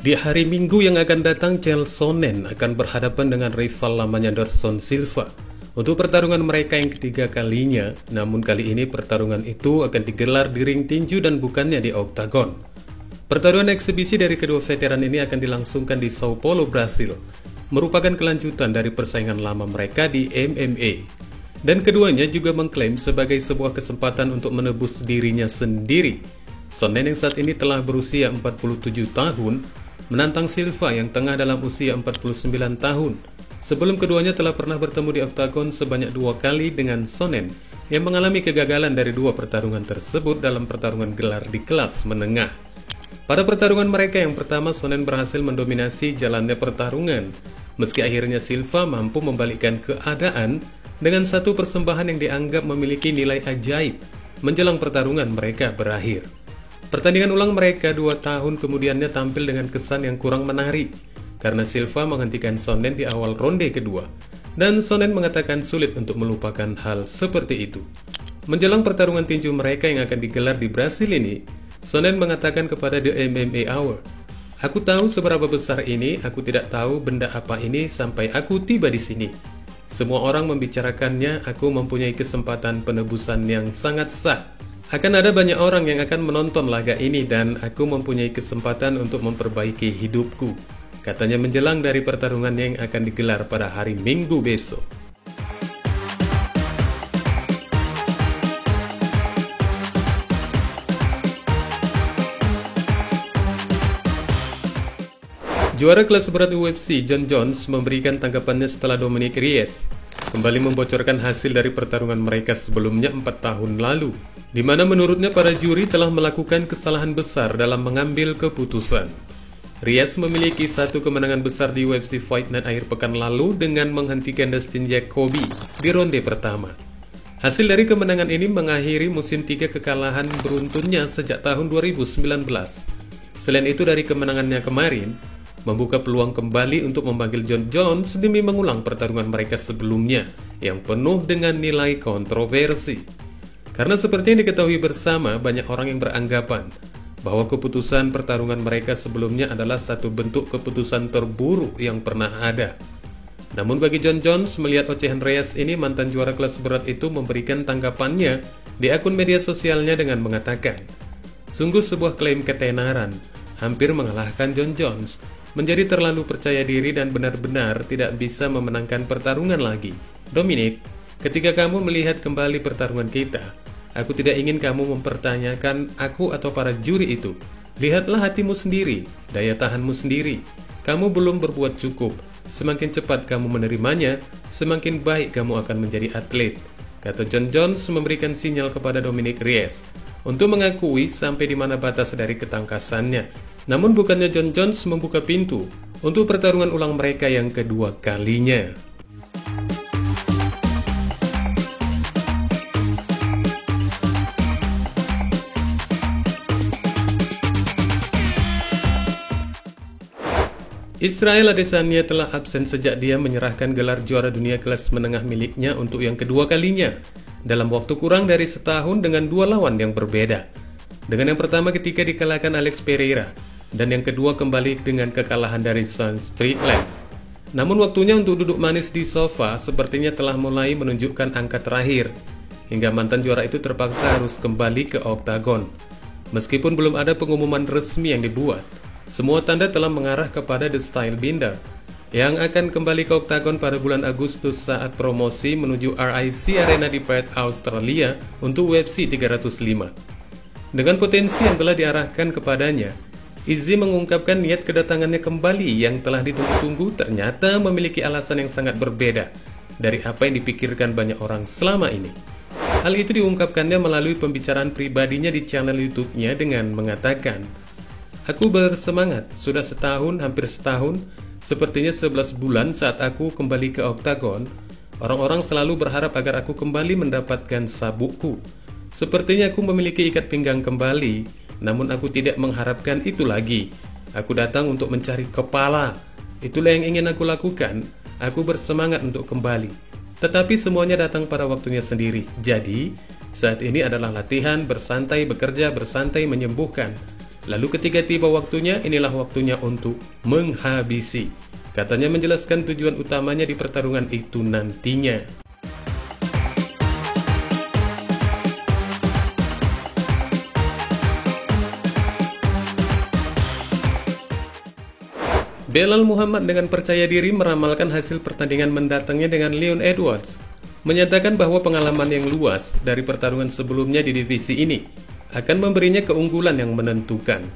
Di hari Minggu yang akan datang, Chael Sonnen akan berhadapan dengan rival lamanya Anderson Silva untuk pertarungan mereka yang ketiga kalinya. Namun kali ini pertarungan itu akan digelar di ring tinju dan bukannya di oktagon. Pertarungan eksibisi dari kedua veteran ini akan dilangsungkan di Sao Paulo, Brasil, merupakan kelanjutan dari persaingan lama mereka di MMA. Dan keduanya juga mengklaim sebagai sebuah kesempatan untuk menebus dirinya sendiri. Sonnen yang saat ini telah berusia 47 tahun menantang Silva yang tengah dalam usia 49 tahun. Sebelum keduanya telah pernah bertemu di oktagon sebanyak 2 kali dengan Sonnen yang mengalami kegagalan dari 2 pertarungan tersebut dalam pertarungan gelar di kelas menengah. Pada pertarungan mereka yang pertama, Sonnen berhasil mendominasi jalannya pertarungan, meski akhirnya Silva mampu membalikkan keadaan dengan satu persembahan yang dianggap memiliki nilai ajaib menjelang pertarungan mereka berakhir. Pertandingan ulang mereka 2 tahun kemudiannya tampil dengan kesan yang kurang menarik karena Silva menghentikan Sonnen di awal ronde kedua dan Sonnen mengatakan sulit untuk melupakan hal seperti itu. Menjelang pertarungan tinju mereka yang akan digelar di Brasil ini, Sonnen mengatakan kepada The MMA Hour, "Aku tahu seberapa besar ini, aku tidak tahu benda apa ini sampai aku tiba di sini. Semua orang membicarakannya, aku mempunyai kesempatan penebusan yang sangat sah. Akan ada banyak orang yang akan menonton laga ini dan aku mempunyai kesempatan untuk memperbaiki hidupku," katanya menjelang dari pertarungan yang akan digelar pada hari Minggu besok. Juara kelas berat UFC Jon Jones memberikan tanggapannya setelah Dominick Reyes kembali membocorkan hasil dari pertarungan mereka sebelumnya 4 tahun lalu, di mana menurutnya para juri telah melakukan kesalahan besar dalam mengambil keputusan. Reyes memiliki 1 kemenangan besar di UFC Fight Night akhir pekan lalu dengan menghentikan Dustin Jacoby di ronde pertama. Hasil dari kemenangan ini mengakhiri musim 3 kekalahan beruntunnya sejak tahun 2019. Selain itu, dari kemenangannya kemarin membuka peluang kembali untuk memanggil Jon Jones demi mengulang pertarungan mereka sebelumnya yang penuh dengan nilai kontroversi. Karena seperti yang diketahui bersama, banyak orang yang beranggapan bahwa keputusan pertarungan mereka sebelumnya adalah satu bentuk keputusan terburuk yang pernah ada. Namun bagi Jon Jones, melihat ocehan Reyes ini, mantan juara kelas berat itu memberikan tanggapannya di akun media sosialnya dengan mengatakan, "Sungguh sebuah klaim ketenaran, hampir mengalahkan Jon Jones. Menjadi terlalu percaya diri dan benar-benar tidak bisa memenangkan pertarungan lagi. Dominic, ketika kamu melihat kembali pertarungan kita, aku tidak ingin kamu mempertanyakan aku atau para juri itu. Lihatlah hatimu sendiri, daya tahanmu sendiri. Kamu belum berbuat cukup. Semakin cepat kamu menerimanya, semakin baik kamu akan menjadi atlet," kata Jon Jones memberikan sinyal kepada Dominick Reyes untuk mengakui sampai di mana batas dari ketangkasannya. Namun bukannya Jon Jones membuka pintu untuk pertarungan ulang mereka yang kedua kalinya. Israel Adesanya telah absen sejak dia menyerahkan gelar juara dunia kelas menengah miliknya untuk yang kedua kalinya dalam waktu kurang dari setahun dengan 2 lawan yang berbeda. Dengan yang pertama ketika dikalahkan Alex Pereira, dan yang kedua kembali dengan kekalahan dari Sean Strickland. Namun waktunya untuk duduk manis di sofa sepertinya telah mulai menunjukkan angka terakhir, hingga mantan juara itu terpaksa harus kembali ke oktagon. Meskipun belum ada pengumuman resmi yang dibuat, semua tanda telah mengarah kepada The Style Binder yang akan kembali ke oktagon pada bulan Agustus saat promosi menuju RIC Arena di Perth, Australia untuk UFC 305. Dengan potensi yang telah diarahkan kepadanya, Izzy mengungkapkan niat kedatangannya kembali yang telah ditunggu-tunggu ternyata memiliki alasan yang sangat berbeda dari apa yang dipikirkan banyak orang selama ini. Hal itu diungkapkannya melalui pembicaraan pribadinya di channel YouTube-nya dengan mengatakan, "Aku bersemangat, sudah setahun, hampir setahun, sepertinya 11 bulan saat aku kembali ke oktagon. Orang-orang selalu berharap agar aku kembali mendapatkan sabukku. Sepertinya aku memiliki ikat pinggang kembali. Namun aku tidak mengharapkan itu lagi. Aku datang untuk mencari kepala. Itulah yang ingin aku lakukan. Aku bersemangat untuk kembali. Tetapi semuanya datang pada waktunya sendiri. Jadi, saat ini adalah latihan, bersantai, bekerja, bersantai, menyembuhkan. Lalu ketika tiba waktunya, inilah waktunya untuk menghabisi. Katanya menjelaskan tujuan utamanya di pertarungan itu nantinya. Belal Muhammad dengan percaya diri meramalkan hasil pertandingan mendatangnya dengan Leon Edwards, menyatakan bahwa pengalaman yang luas dari pertarungan sebelumnya di divisi ini akan memberinya keunggulan yang menentukan.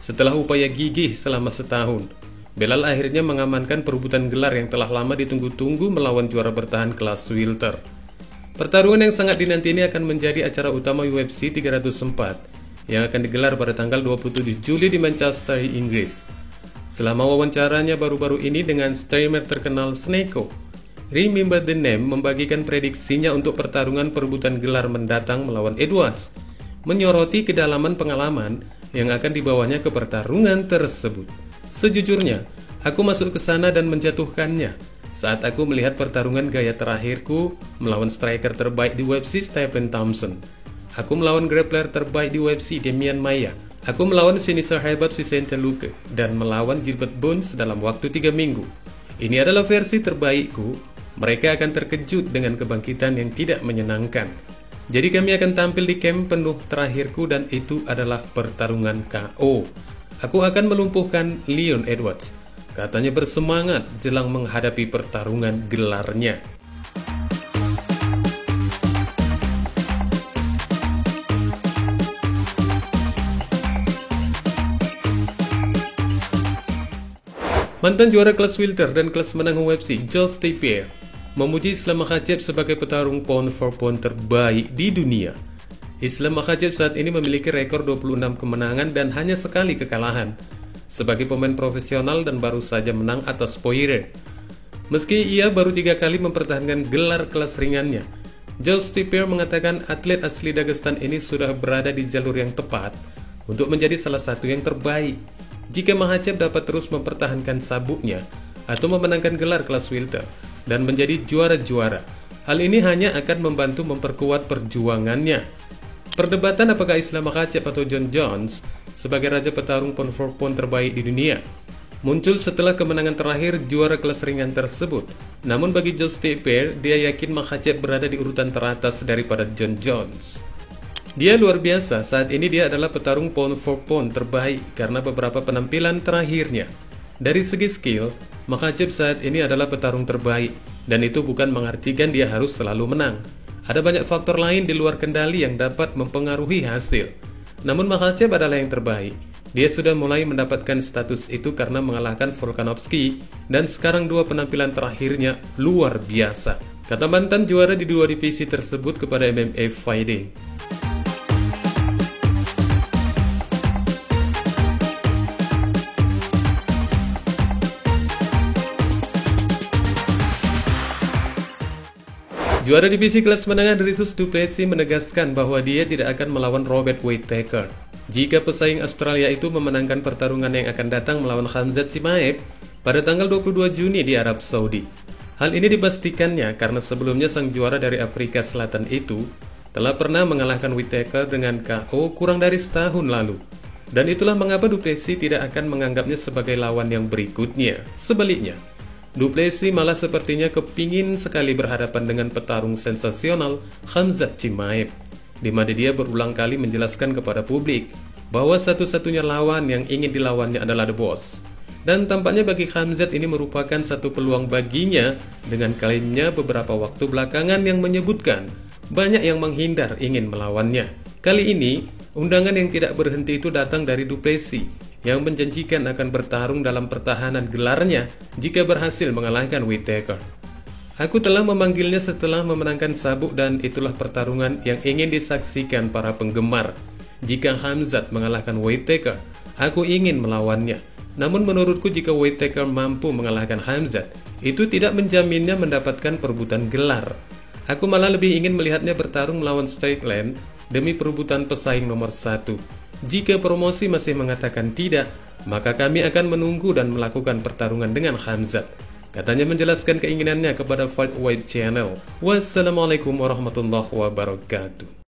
Setelah upaya gigih selama setahun, Belal akhirnya mengamankan perebutan gelar yang telah lama ditunggu-tunggu melawan juara bertahan kelas welter. Pertarungan yang sangat dinanti ini akan menjadi acara utama UFC 304 yang akan digelar pada tanggal 27 Juli di Manchester, Inggris. Selama wawancaranya baru-baru ini dengan streamer terkenal Sneko, Remember the Name membagikan prediksinya untuk pertarungan perebutan gelar mendatang melawan Edwards, menyoroti kedalaman pengalaman yang akan dibawanya ke pertarungan tersebut. Sejujurnya, aku masuk ke sana dan menjatuhkannya saat aku melihat pertarungan gaya terakhirku melawan striker terbaik di UFC Stephen Thompson. Aku melawan grappler terbaik di UFC Demian Maia. Aku melawan finisher hebat Vicente Luque dan melawan Gilbert Burns dalam waktu 3 minggu. Ini adalah versi terbaikku. Mereka akan terkejut dengan kebangkitan yang tidak menyenangkan. Jadi kami akan tampil di camp penuh terakhirku dan itu adalah pertarungan KO. Aku akan melumpuhkan Leon Edwards, katanya bersemangat jelang menghadapi pertarungan gelarnya. Mantan juara kelas welter dan kelas menang UFC, Georges St-Pierre, memuji Islam Makhachev sebagai petarung pound for pound terbaik di dunia. Islam Makhachev saat ini memiliki rekor 26 kemenangan dan hanya sekali kekalahan sebagai pemain profesional dan baru saja menang atas Poirier. Meski ia baru 3 kali mempertahankan gelar kelas ringannya, Georges St-Pierre mengatakan atlet asli Dagestan ini sudah berada di jalur yang tepat untuk menjadi salah satu yang terbaik. Jika Makhachev dapat terus mempertahankan sabuknya atau memenangkan gelar kelas welter dan menjadi juara-juara, hal ini hanya akan membantu memperkuat perjuangannya. Perdebatan apakah Islam Makhachev atau Jon Jones sebagai raja petarung pound for pound terbaik di dunia muncul setelah kemenangan terakhir juara kelas ringan tersebut. Namun bagi Georges St-Pierre, dia yakin Makhachev berada di urutan teratas daripada Jon Jones. Dia luar biasa, saat ini dia adalah petarung pound for pound terbaik karena beberapa penampilan terakhirnya. Dari segi skill, Makhachev saat ini adalah petarung terbaik, dan itu bukan mengartikan dia harus selalu menang. Ada banyak faktor lain di luar kendali yang dapat mempengaruhi hasil. Namun Makhachev adalah yang terbaik. Dia sudah mulai mendapatkan status itu karena mengalahkan Volkanovski, dan sekarang 2 penampilan terakhirnya luar biasa, kata mantan juara di 2 divisi tersebut kepada MMA Fighting. Juara divisi kelas menengah Dricus Du Plessis menegaskan bahwa dia tidak akan melawan Robert Whittaker jika pesaing Australia itu memenangkan pertarungan yang akan datang melawan Khamzat Chimaev pada tanggal 22 Juni di Arab Saudi. Hal ini dipastikannya karena sebelumnya sang juara dari Afrika Selatan itu telah pernah mengalahkan Whittaker dengan KO kurang dari setahun lalu. Dan itulah mengapa Du Plessis tidak akan menganggapnya sebagai lawan yang berikutnya. Sebaliknya, Du Plessis malah sepertinya kepingin sekali berhadapan dengan petarung sensasional Khamzat Chimaev, di mana dia berulang kali menjelaskan kepada publik bahwa satu-satunya lawan yang ingin dilawannya adalah The Boss. Dan tampaknya bagi Khamzat ini merupakan satu peluang baginya dengan klaimnya beberapa waktu belakangan yang menyebutkan banyak yang menghindar ingin melawannya. Kali ini, undangan yang tidak berhenti itu datang dari Du Plessis yang menjanjikan akan bertarung dalam pertahanan gelarnya jika berhasil mengalahkan Whittaker. Aku telah memanggilnya setelah memenangkan sabuk dan itulah pertarungan yang ingin disaksikan para penggemar. Jika Khamzat mengalahkan Whittaker, aku ingin melawannya. Namun menurutku jika Whittaker mampu mengalahkan Khamzat, itu tidak menjaminnya mendapatkan perebutan gelar. Aku malah lebih ingin melihatnya bertarung melawan Strickland demi perebutan pesaing nomor 1. Jika promosi masih mengatakan tidak, maka kami akan menunggu dan melakukan pertarungan dengan Khamzat. Katanya menjelaskan keinginannya kepada Fight White Channel. Wassalamualaikum warahmatullahi wabarakatuh.